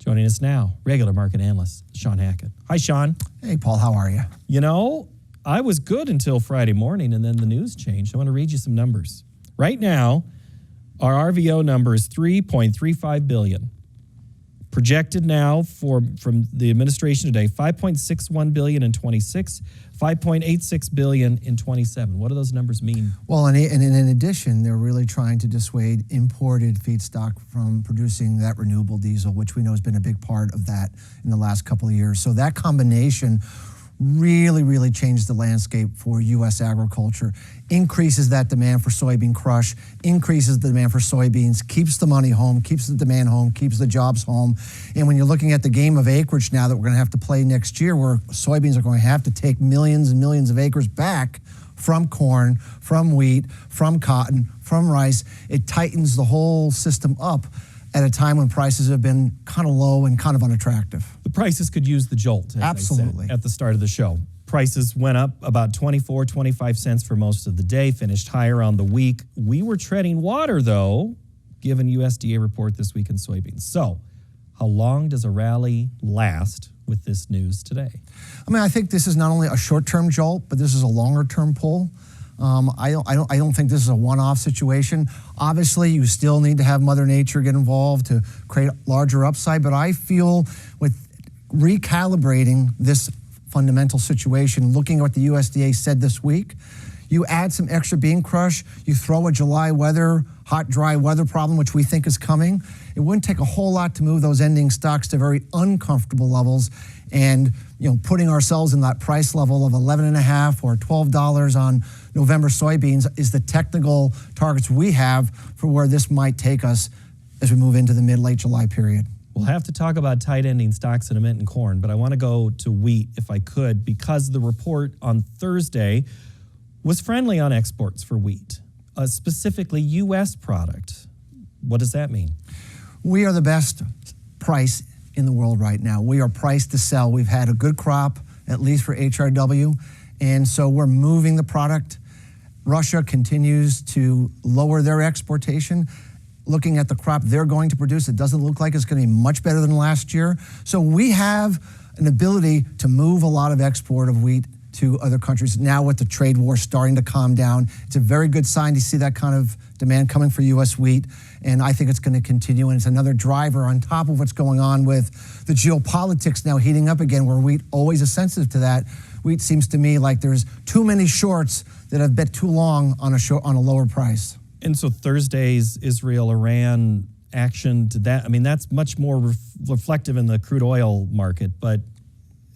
Joining us now, regular market analyst, Shawn Hackett. Hi, Shawn. Hey, Paul, how are you? You know, I was good until Friday morning, and then the news changed. I want to read you some numbers. Right now, our RVO number is $3.35 billion. Projected now from the administration today, $5.61 billion in 26, $5.86 billion in 27. What do those numbers mean? Well, and in addition, they're really trying to dissuade imported feedstock from producing that renewable diesel, which we know has been a big part of that in the last couple of years. So that combination really changed the landscape for U.S. agriculture, increases that demand for soybean crush, increases the demand for soybeans, keeps the money home, keeps the demand home, keeps the jobs home. And when you're looking at the game of acreage now that we're going to have to play next year, where soybeans are going to have to take millions and millions of acres back from corn, from wheat, from cotton, from rice, it tightens the whole system up at a time when prices have been kind of low and kind of unattractive. The prices could use the jolt, as Absolutely. I said at the start of the show. Prices went up about 25 cents for most of the day, finished higher on the week. We were treading water, though, given USDA report this week in soybeans. So how long does a rally last with this news today? I mean, I think this is not only a short-term jolt, but this is a longer-term pull. I don't think this is a one-off situation. Obviously, you still need to have Mother Nature get involved to create larger upside, but I feel with recalibrating this fundamental situation, looking at what the USDA said this week, you add some extra bean crush, you throw a July weather, hot, dry weather problem, which we think is coming. It wouldn't take a whole lot to move those ending stocks to very uncomfortable levels, and putting ourselves in that price level of $11.50 or $12 on November soybeans is the technical targets we have for where this might take us as we move into the mid-late July period. We'll have to talk about tight ending stocks in a minute in corn, but I want to go to wheat if I could, because the report on Thursday was friendly on exports for wheat, specifically U.S. product. What does that mean? We are the best price in the world right now. We are priced to sell. We've had a good crop, at least for HRW, and so we're moving the product. Russia continues to lower their exportation. Looking at the crop they're going to produce, it doesn't look like it's going to be much better than last year. So we have an ability to move a lot of export of wheat to other countries. Now with the trade war starting to calm down, it's a very good sign to see that kind of demand coming for U.S. wheat, and I think it's going to continue, and it's another driver on top of what's going on with the geopolitics now heating up again, where wheat always is sensitive to that. Wheat seems to me like there's too many shorts that have bet too long on a lower price. And so Thursday's Israel-Iran action to that, I mean, that's much more reflective in the crude oil market, but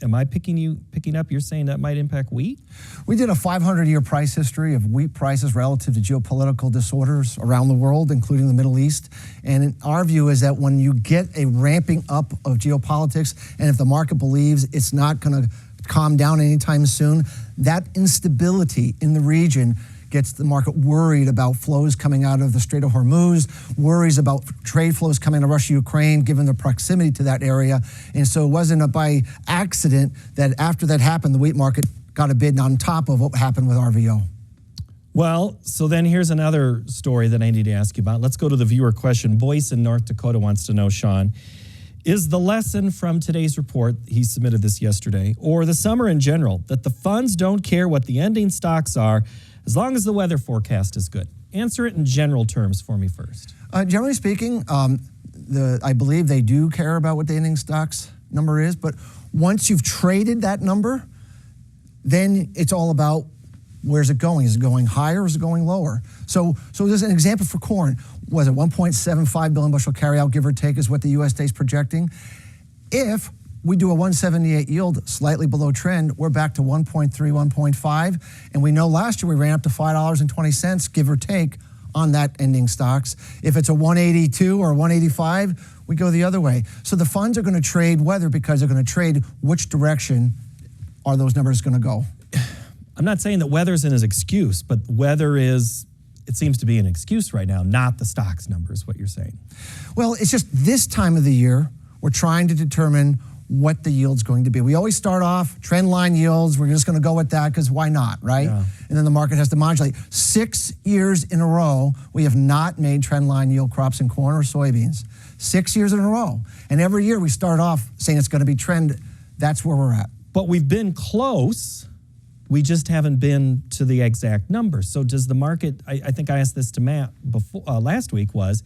am I picking up, you're saying that might impact wheat? We did a 500-year price history of wheat prices relative to geopolitical disorders around the world, including the Middle East. And our view is that when you get a ramping up of geopolitics, and if the market believes it's not going to calm down anytime soon, that instability in the region gets the market worried about flows coming out of the Strait of Hormuz, worries about trade flows coming to Russia, Ukraine, given the proximity to that area. And so it wasn't by accident that after that happened, the wheat market got a bid on top of what happened with RVO. Well, so then here's another story that I need to ask you about. Let's go to the viewer question. Boyce in North Dakota wants to know, Shawn, is the lesson from today's report, he submitted this yesterday, or the summer in general, that the funds don't care what the ending stocks are as long as the weather forecast is good? Answer it in general terms for me first. Generally speaking, I believe they do care about what the ending stocks number is, but once you've traded that number, then it's all about where's it going? Is it going higher or is it going lower? So there's an example for corn. Was it 1.75 billion bushel carryout, give or take, is what the USDA is projecting. If we do a 178 yield, slightly below trend, we're back to 1.3, 1.5. And we know last year we ran up to $5.20, give or take, on that ending stocks. If it's a 182 or 185, we go the other way. So the funds are going to trade weather because they're going to trade which direction are those numbers going to go. I'm not saying that weather isn't an excuse, but weather is, it seems to be an excuse right now, not the stocks number is what you're saying. Well, it's just this time of the year, we're trying to determine what the yield's going to be. We always start off trend line yields. We're just going to go with that because why not, right? Yeah. And then the market has to modulate. 6 years in a row, we have not made trend line yield crops in corn or soybeans. 6 years in a row. And every year we start off saying it's going to be trend. That's where we're at. But we've been close. We just haven't been to the exact number. So does the market, I think I asked this to Matt before last week, was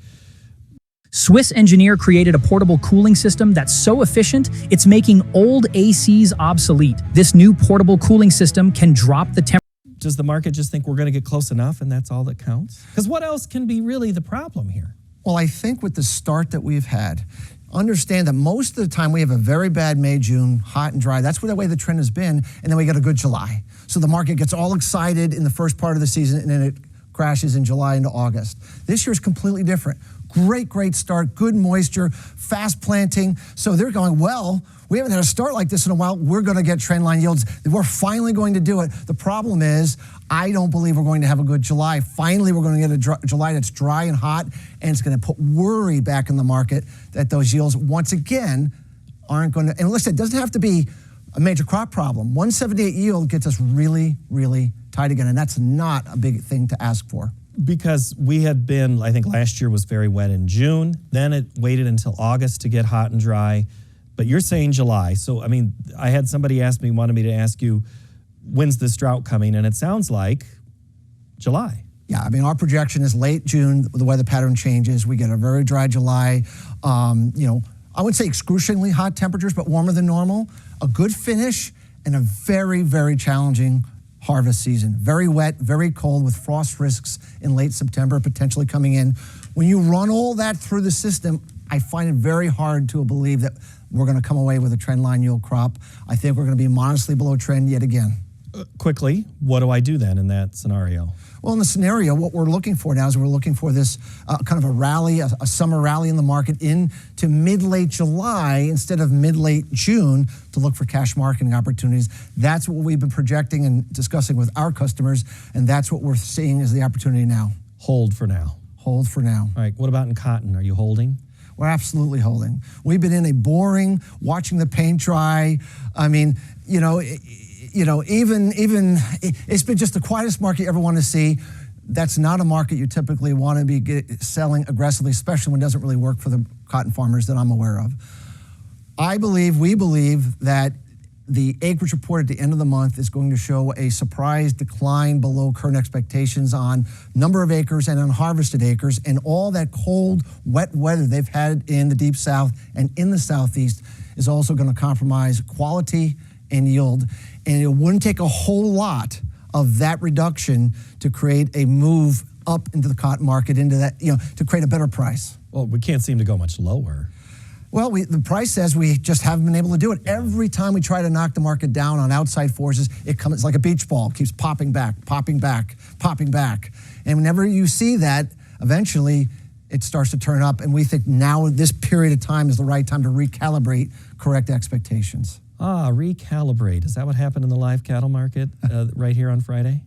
Swiss engineer created a portable cooling system that's so efficient, it's making old ACs obsolete. This new portable cooling system can drop the temperature. does the market just think we're going to get close enough and that's all that counts? Because what else can be really the problem here? Well, I think with the start that we've had, understand that most of the time we have a very bad May, June, hot and dry. That's the way the trend has been. And then we get a good July. So the market gets all excited in the first part of the season and then it crashes in July into August. This year is completely different. Great start, good moisture, fast planting. So they're going, well, we haven't had a start like this in a while. We're going to get trend line yields. We're finally going to do it. The problem is, I don't believe we're going to have a good July. Finally, we're going to get a July that's dry and hot, and it's going to put worry back in the market that those yields, once again, aren't going to, and listen, it doesn't have to be a major crop problem. 178 yield gets us really tight again, and that's not a big thing to ask for. Because we had been, I think last year was very wet in June. Then it waited until August to get hot and dry. But you're saying July. So, I mean, I had somebody wanted me to ask you, when's this drought coming? And it sounds like July. Yeah, I mean, our projection is late June, the weather pattern changes. We get a very dry July. I wouldn't say excruciatingly hot temperatures, but warmer than normal. A good finish and a very challenging harvest season. Very wet, very cold with frost risks in late September potentially coming in. When you run all that through the system, I find it very hard to believe that we're going to come away with a trend line yield crop. I think we're going to be modestly below trend yet again. Quickly, what do I do then in that scenario? Well, in the scenario, what we're looking for now is we're looking for this kind of a rally, a summer rally in the market into mid-late July instead of mid-late June to look for cash marketing opportunities. That's what we've been projecting and discussing with our customers, and that's what we're seeing as the opportunity now. Hold for now. Hold for now. All right, what about in cotton? Are you holding? We're absolutely holding. We've been in a boring, watching the paint dry. I mean, even it's been just the quietest market you ever want to see. That's not a market you typically want to be selling aggressively, especially when it doesn't really work for the cotton farmers that I'm aware of. We believe that the acreage report at the end of the month is going to show a surprise decline below current expectations on number of acres and on harvested acres, and all that cold, wet weather they've had in the deep south and in the southeast is also going to compromise quality and yield. And it wouldn't take a whole lot of that reduction to create a move up into the cotton market, into that, to create a better price. Well, we can't seem to go much lower. Well, the price says we just haven't been able to do it. Every time we try to knock the market down on outside forces, it's like a beach ball, keeps popping back. And whenever you see that, eventually it starts to turn up. And we think now this period of time is the right time to recalibrate correct expectations. Recalibrate. Is that what happened in the live cattle market right here on Friday?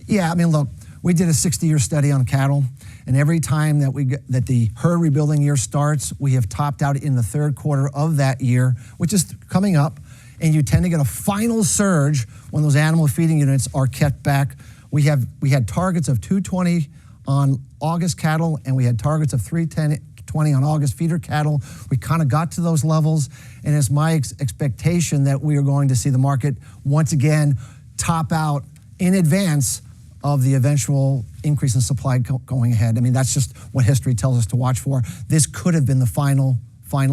Yeah, I mean, look, we did a 60-year study on cattle, and every time that the herd rebuilding year starts, we have topped out in the third quarter of that year, which is coming up, and you tend to get a final surge when those animal feeding units are kept back. We had targets of 220 on August cattle, and we had targets of 310-20 on August feeder cattle. We kind of got to those levels, and it's my expectation that we are going to see the market once again top out in advance of the eventual increase in supply going ahead. I mean, that's just what history tells us to watch for. This could have been the final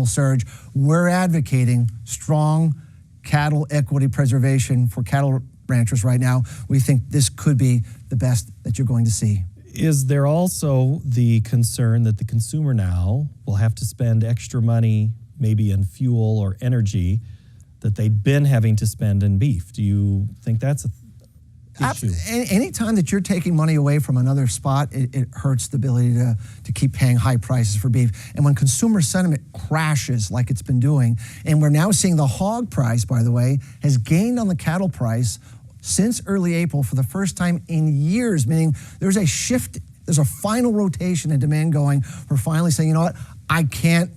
surge. We're advocating strong cattle equity preservation for cattle ranchers right now. We think this could be the best that you're going to see. Is there also the concern that the consumer now will have to spend extra money, maybe in fuel or energy, that they've been having to spend in beef? Do you think that's an issue? Anytime that you're taking money away from another spot, it hurts the ability to keep paying high prices for beef. And when consumer sentiment crashes like it's been doing, and we're now seeing the hog price, by the way, has gained on the cattle price since early April for the first time in years, meaning there's a shift, there's a final rotation in demand going. We're finally saying, you know what, I can't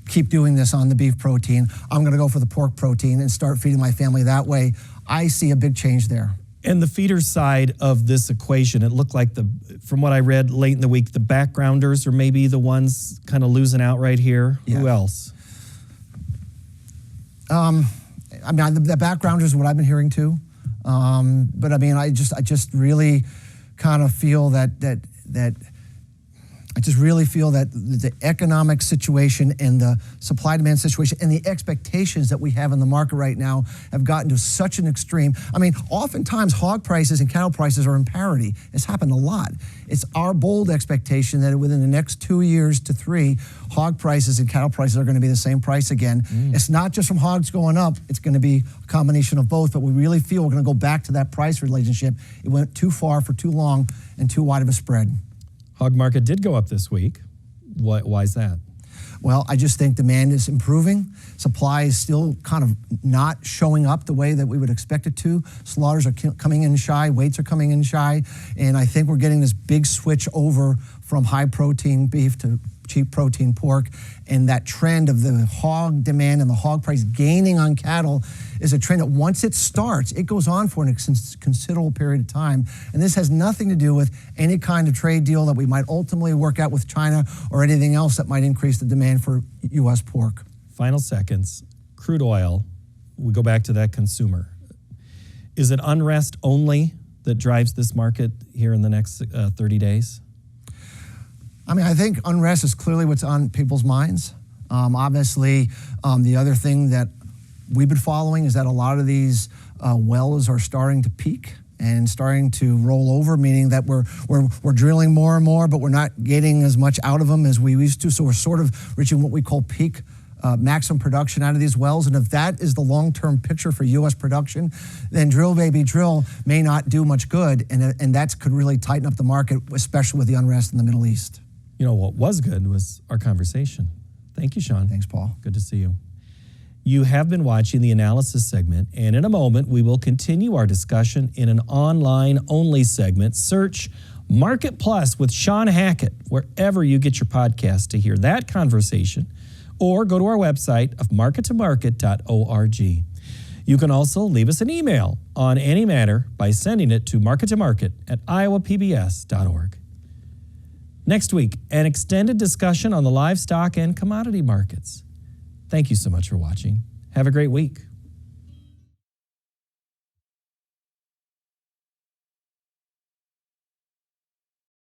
keep doing this on the beef protein. I'm going to go for the pork protein and start feeding my family that way. I see a big change there. And the feeder side of this equation, it looked like from what I read late in the week, the backgrounders are maybe the ones kind of losing out right here. Yeah. Who else? I mean, the backgrounders is what I've been hearing too. But I mean, I just really kind of feel that I just really feel that the economic situation and the supply-demand situation and the expectations that we have in the market right now have gotten to such an extreme. I mean, oftentimes hog prices and cattle prices are in parity. It's happened a lot. It's our bold expectation that within the next 2 years to 3, hog prices and cattle prices are going to be the same price again. It's not just from hogs going up. It's going to be a combination of both, but we really feel we're going to go back to that price relationship. It went too far for too long and too wide of a spread. Hog market did go up this week. Why is that? Well, I just think demand is improving. Supply is still kind of not showing up the way that we would expect it to. Slaughters are coming in shy, weights are coming in shy, and I think we're getting this big switch over from high protein beef to cheap protein pork, and that trend of the hog demand and the hog price gaining on cattle is a trend that once it starts, it goes on for a considerable period of time. And this has nothing to do with any kind of trade deal that we might ultimately work out with China or anything else that might increase the demand for U.S. pork. Final seconds. Crude oil, we go back to that consumer. Is it unrest only that drives this market here in the next 30 days? I mean, I think unrest is clearly what's on people's minds. Obviously, the other thing that we've been following is that a lot of these wells are starting to peak and starting to roll over, meaning that we're drilling more and more, but we're not getting as much out of them as we used to. So we're sort of reaching what we call peak maximum production out of these wells. And if that is the long-term picture for U.S. production, then drill, baby, drill may not do much good. And that could really tighten up the market, especially with the unrest in the Middle East. You know, what was good was our conversation. Thank you, Shawn. Thanks, Paul. Good to see you. You have been watching the analysis segment, and in a moment, we will continue our discussion in an online-only segment. Search Market Plus with Shawn Hackett wherever you get your podcast to hear that conversation, or go to our website of MarketToMarket.org. You can also leave us an email on any matter by sending it to MarketToMarket@iowapbs.org. Next week, an extended discussion on the livestock and commodity markets. Thank you so much for watching. Have a great week.